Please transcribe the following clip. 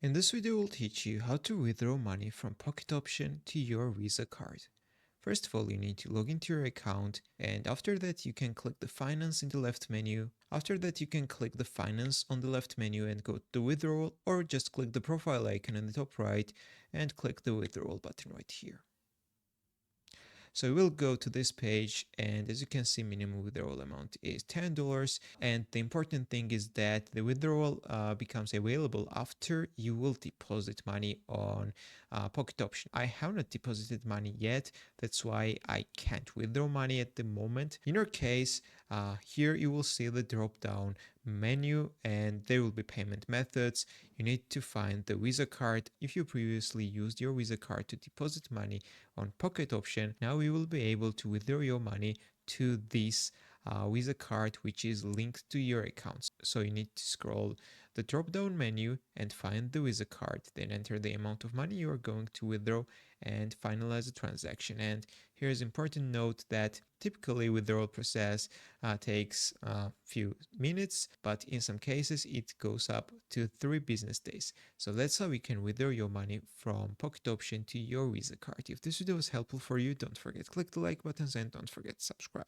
In this video, we'll teach you how to withdraw money from Pocket Option to your Visa card. First of all, you need to log into your account, and after that you can click the Finance in the left menu. After that you can click the Finance on the left menu and go to Withdrawal, or just click the profile icon in the top right and click the Withdrawal button right here. So we'll go to this page, and as you can see, minimum withdrawal amount is $10. And the important thing is that the withdrawal becomes available after you will deposit money on Pocket Option. I have not deposited money yet. That's why I can't withdraw money at the moment. In your case, here you will see the drop down menu and there will be payment methods. You need to find the Visa card. If you previously used your Visa card to deposit money on Pocket Option, now you will be able to withdraw your money to this Visa card which is linked to your account. So you need to scroll the drop down menu and find the Visa card, then enter the amount of money you are going to withdraw and finalize the transaction. And here's important note that typically withdrawal process takes a few minutes, but in some cases it goes up to 3 business days. So that's how you can withdraw your money from Pocket Option to your Visa card. If this video was helpful for you, don't forget to click the like buttons and don't forget to subscribe.